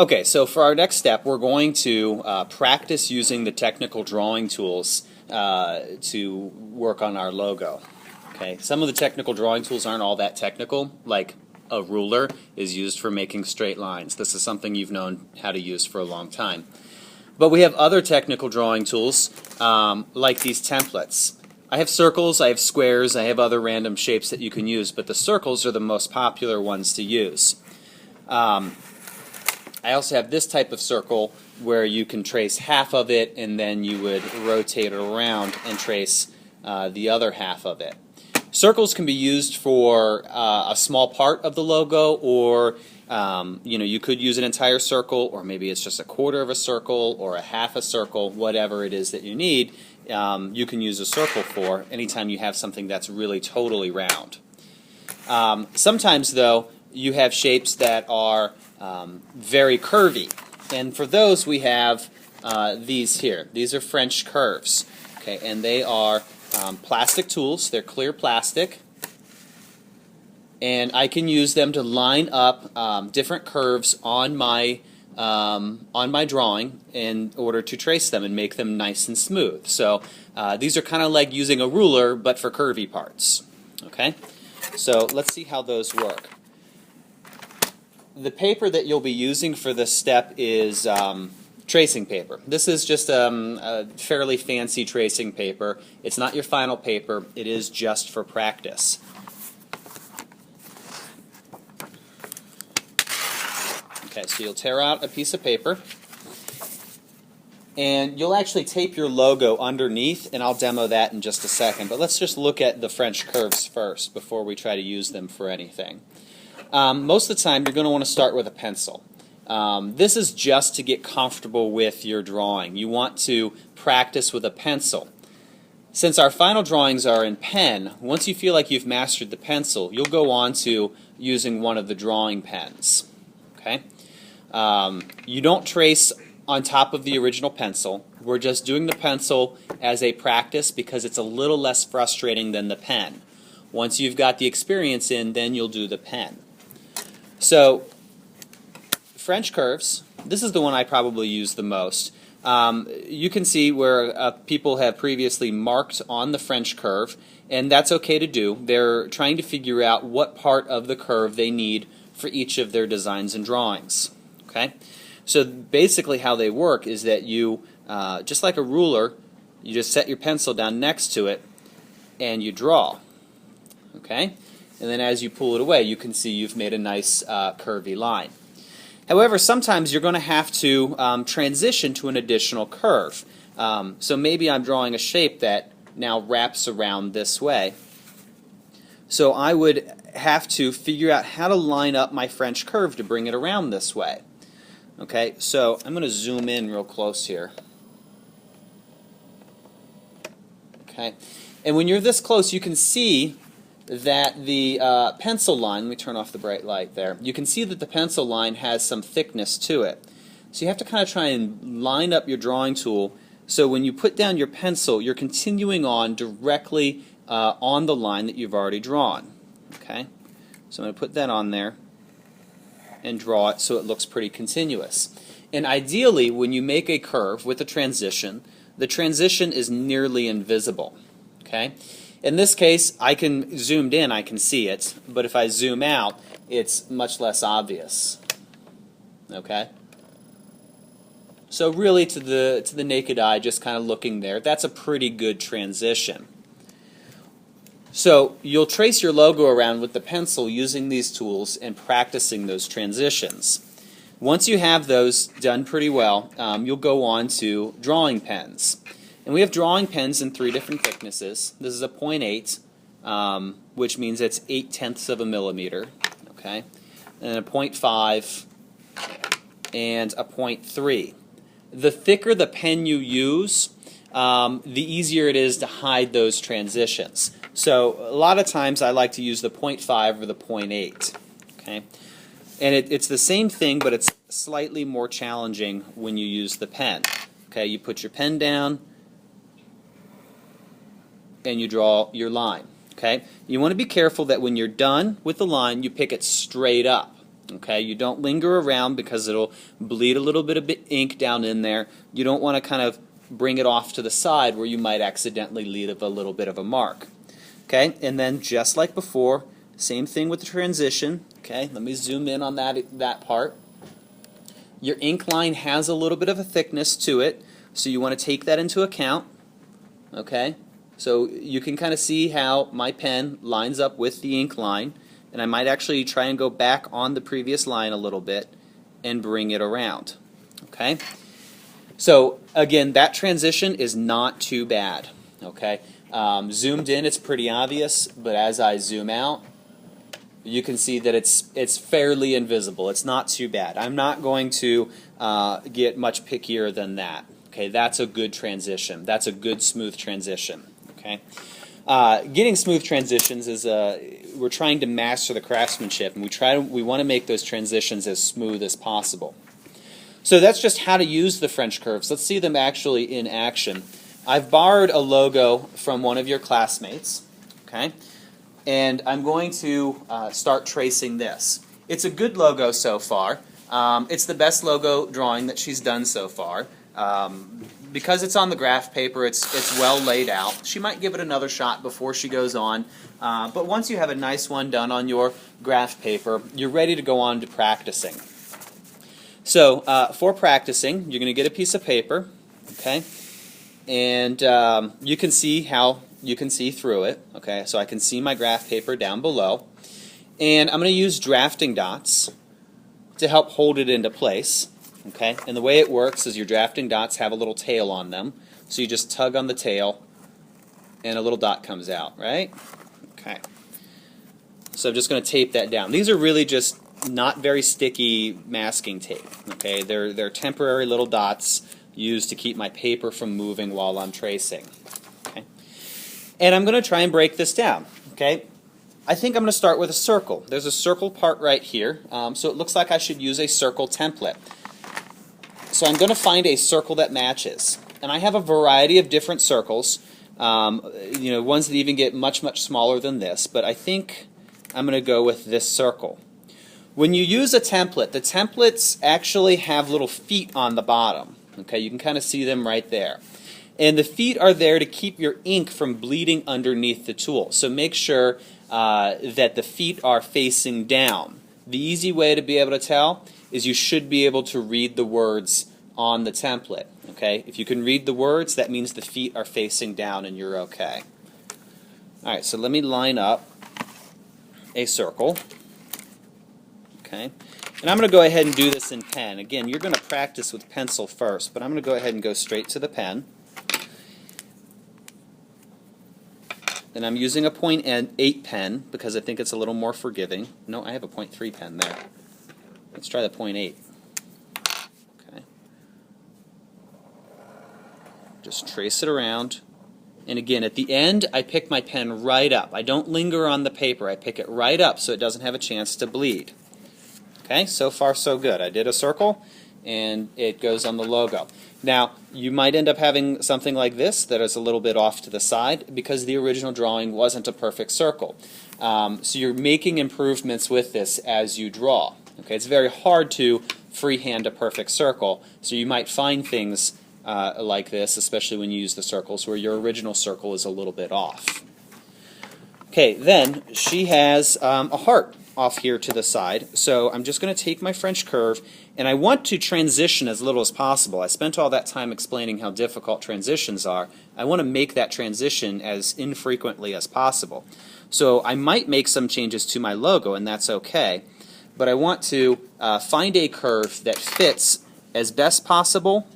Okay, so for our next step, we're going to practice using the technical drawing tools to work on our logo. Okay, some of the technical drawing tools aren't all that technical, like a ruler is used for making straight lines. This is something you've known how to use for a long time. But we have other technical drawing tools like these templates. I have circles, I have squares, I have other random shapes that you can use, but the circles are the most popular ones to use. I also have this type of circle where you can trace half of it and then you would rotate it around and trace the other half of it. Circles can be used for a small part of the logo, or you could use an entire circle, or maybe it's just a quarter of a circle or a half a circle, whatever it is that you need. You can use a circle for anytime you have something that's really totally round. Sometimes, though, you have shapes that are very curvy, and for those we have these here. These are French curves, okay, and they are plastic tools. They're clear plastic, and I can use them to line up different curves on my drawing in order to trace them and make them nice and smooth. So these are kind of like using a ruler, but for curvy parts. Okay, so let's see how those work. The paper that you'll be using for this step is tracing paper. This is just a fairly fancy tracing paper. It's not your final paper. It is just for practice. Okay, so you'll tear out a piece of paper, and you'll actually tape your logo underneath, and I'll demo that in just a second. But let's just look at the French curves first before we try to use them for anything. Most of the time, you're going to want to start with a pencil. This is just to get comfortable with your drawing. You want to practice with a pencil. Since our final drawings are in pen, once you feel like you've mastered the pencil, you'll go on to using one of the drawing pens. Okay? You don't trace on top of the original pencil. We're just doing the pencil as a practice because it's a little less frustrating than the pen. Once you've got the experience in, then you'll do the pen. So, French curves, this is the one I probably use the most. You can see where people have previously marked on the French curve, and that's okay to do. They're trying to figure out what part of the curve they need for each of their designs and drawings. Okay? So basically how they work is that you, just like a ruler, you just set your pencil down next to it and you draw. Okay? And then as you pull it away, you can see you've made a nice curvy line. However, sometimes you're going to have to transition to an additional curve. So maybe I'm drawing a shape that now wraps around this way. So I would have to figure out how to line up my French curve to bring it around this way. Okay, so I'm going to zoom in real close here. Okay, and when you're this close, you can see that the pencil line, let me turn off the bright light there, you can see that the pencil line has some thickness to it. So you have to kind of try and line up your drawing tool so when you put down your pencil, you're continuing on directly on the line that you've already drawn. Okay, so I'm going to put that on there and draw it so it looks pretty continuous. And ideally, when you make a curve with a transition, the transition is nearly invisible. Okay? In this case, I can zoomed in, I can see it, but if I zoom out, it's much less obvious. Okay? So really, to the naked eye, just kind of looking there, that's a pretty good transition. So you'll trace your logo around with the pencil using these tools and practicing those transitions. Once you have those done pretty well, you'll go on to drawing pens. And we have drawing pens in 3 different thicknesses. This is a 0.8, which means it's 0.8 of a millimeter. Okay, and a 0.5 and a 0.3. The thicker the pen you use, the easier it is to hide those transitions. So a lot of times I like to use the 0.5 or the 0.8. Okay, and it's the same thing, but it's slightly more challenging when you use the pen. Okay, you put your pen down and you draw your line. Okay, you want to be careful that when you're done with the line, you pick it straight up. Okay, you don't linger around because it'll bleed a little bit of ink down in there. You don't want to kind of bring it off to the side where you might accidentally leave a little bit of a mark. Okay, and then just like before, same thing with the transition. Okay, let me zoom in on that part. Your ink line has a little bit of a thickness to it, so you want to take that into account. Okay, so you can kind of see how my pen lines up with the ink line, and I might actually try and go back on the previous line a little bit and bring it around. Okay, so again, that transition is not too bad. Okay, zoomed in, it's pretty obvious, but as I zoom out, you can see that it's fairly invisible. It's not too bad. I'm not going to get much pickier than that. Okay, that's a good transition. That's a good smooth transition. Okay, getting smooth transitions is we're trying to master the craftsmanship, and we want to make those transitions as smooth as possible. So that's just how to use the French curves. Let's see them actually in action. I've borrowed a logo from one of your classmates. Okay. And I'm going to start tracing this. It's a good logo so far. It's the best logo drawing that she's done so far. Because it's on the graph paper, it's well laid out. She might give it another shot before she goes on. But once you have a nice one done on your graph paper, you're ready to go on to practicing. So for practicing, you're going to get a piece of paper, okay? And you can see how you can see through it. Okay, so I can see my graph paper down below. And I'm going to use drafting dots to help hold it into place. Okay, and the way it works is your drafting dots have a little tail on them. So you just tug on the tail and a little dot comes out, right? Okay. So I'm just going to tape that down. These are really just not very sticky masking tape. Okay, they're temporary little dots used to keep my paper from moving while I'm tracing. And I'm going to try and break this down. Okay, I think I'm going to start with a circle. There's a circle part right here, so it looks like I should use a circle template. So I'm going to find a circle that matches. And I have a variety of different circles, ones that even get much, much smaller than this, but I think I'm going to go with this circle. When you use a template, the templates actually have little feet on the bottom. Okay, you can kind of see them right there. And the feet are there to keep your ink from bleeding underneath the tool. So make sure that the feet are facing down. The easy way to be able to tell is you should be able to read the words on the template. Okay? If you can read the words, that means the feet are facing down and you're okay. Alright, so let me line up a circle. Okay? And I'm going to go ahead and do this in pen. Again, you're going to practice with pencil first, but I'm going to go ahead and go straight to the pen. And I'm using a 0.8 pen because I think it's a little more forgiving. No, I have a 0.3 pen there. Let's try the 0.8. Okay. Just trace it around. And again, at the end, I pick my pen right up. I don't linger on the paper. I pick it right up so it doesn't have a chance to bleed. Okay, so far so good. I did a circle, and it goes on the logo. Now, you might end up having something like this that is a little bit off to the side because the original drawing wasn't a perfect circle. So you're making improvements with this as you draw. Okay, it's very hard to freehand a perfect circle, so you might find things like this, especially when you use the circles, where your original circle is a little bit off. Okay, then she has a heart off here to the side, so I'm just going to take my French curve, and I want to transition as little as possible. I spent all that time explaining how difficult transitions are. I want to make that transition as infrequently as possible. So I might make some changes to my logo, and that's okay, but I want to find a curve that fits as best possible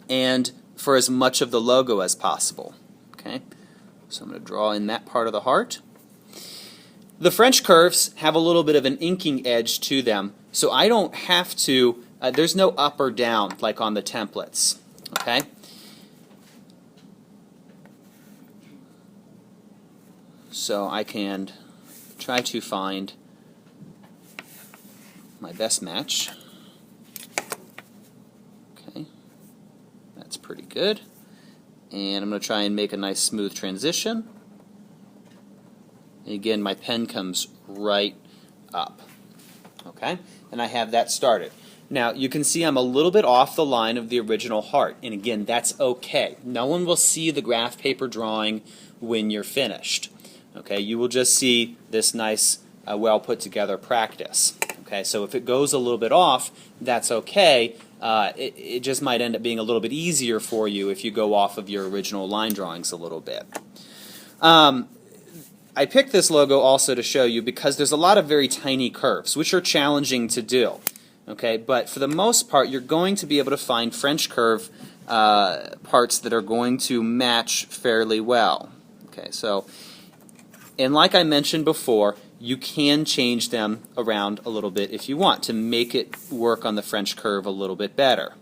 and for as much of the logo as possible. Okay, so I'm going to draw in that part of the heart. The French curves have a little bit of an inking edge to them, so I don't have to, there's no up or down like on the templates. Okay? So I can try to find my best match. Okay, that's pretty good. And I'm going to try and make a nice smooth transition. And again, my pen comes right up. Okay, and I have that started. Now you can see I'm a little bit off the line of the original heart, and again, that's okay. No one will see the graph paper drawing when you're finished. Okay, you will just see this nice, well put together practice. Okay, so if it goes a little bit off, that's okay. It just might end up being a little bit easier for you if you go off of your original line drawings a little bit. I picked this logo also to show you because there's a lot of very tiny curves, which are challenging to do. Okay, but for the most part, you're going to be able to find French curve parts that are going to match fairly well. Okay, so, and like I mentioned before, you can change them around a little bit if you want to make it work on the French curve a little bit better.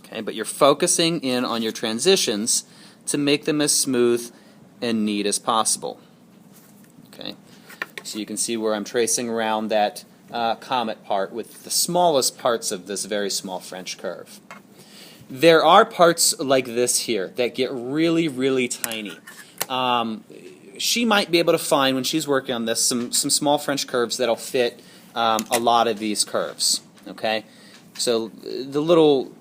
Okay, but you're focusing in on your transitions to make them as smooth and neat as possible. Okay, so you can see where I'm tracing around that comet part with the smallest parts of this very small French curve. There are parts like this here that get really, really tiny. She might be able to find, when she's working on this, some small French curves that'll fit a lot of these curves. Okay, so the little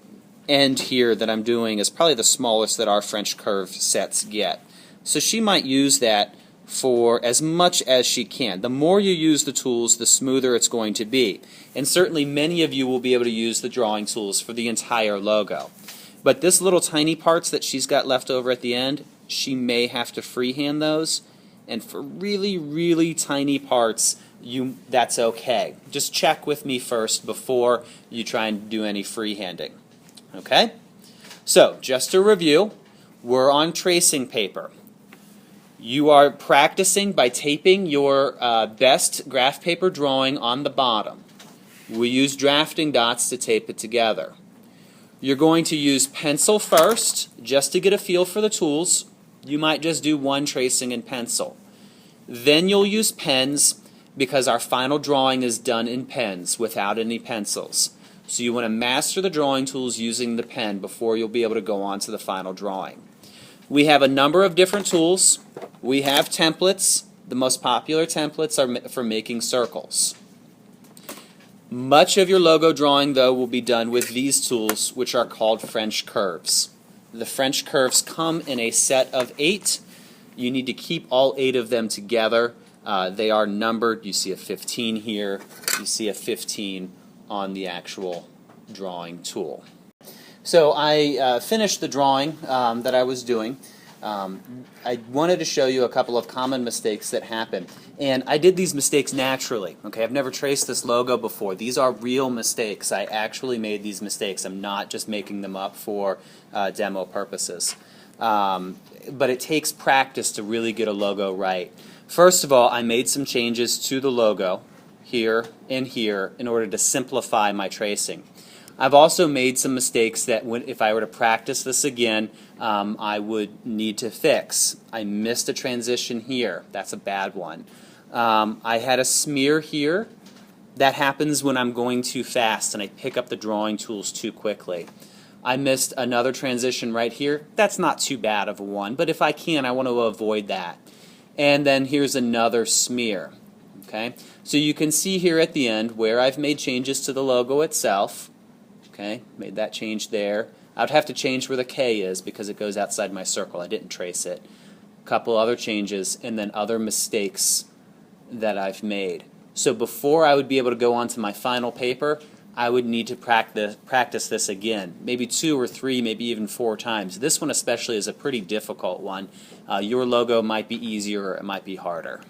end here that I'm doing is probably the smallest that our French curve sets get. So she might use that for as much as she can. The more you use the tools, the smoother it's going to be. And certainly many of you will be able to use the drawing tools for the entire logo. But this little tiny parts that she's got left over at the end, she may have to freehand those. And for really, really tiny parts, that's okay. Just check with me first before you try and do any freehanding. Okay? So, just to review, we're on tracing paper. You are practicing by taping your best graph paper drawing on the bottom. We use drafting dots to tape it together. You're going to use pencil first, just to get a feel for the tools. You might just do one tracing in pencil. Then you'll use pens, because our final drawing is done in pens without any pencils. So you want to master the drawing tools using the pen before you'll be able to go on to the final drawing. We have a number of different tools. We have templates. The most popular templates are for making circles. Much of your logo drawing, though, will be done with these tools, which are called French curves. The French curves come in a set of 8. You need to keep all 8 of them together. They are numbered. You see a 15 here. You see a 15 on the actual drawing tool. So I finished the drawing that I was doing. I wanted to show you a couple of common mistakes that happen. And I did these mistakes naturally. Okay, I've never traced this logo before. These are real mistakes. I actually made these mistakes. I'm not just making them up for demo purposes. But it takes practice to really get a logo right. First of all, I made some changes to the logo here and here in order to simplify my tracing. I've also made some mistakes that if I were to practice this again, I would need to fix. I missed a transition here. That's a bad one. I had a smear here. That happens when I'm going too fast and I pick up the drawing tools too quickly. I missed another transition right here. That's not too bad of a one, but if I can, I want to avoid that. And then here's another smear. Okay, so you can see here at the end where I've made changes to the logo itself. Okay, made that change there. I'd have to change where the K is because it goes outside my circle. I didn't trace it. A couple other changes and then other mistakes that I've made. So before I would be able to go on to my final paper, I would need to practice this again, maybe 2 or 3, maybe even 4 times. This one especially is a pretty difficult one. Your logo might be easier or it might be harder.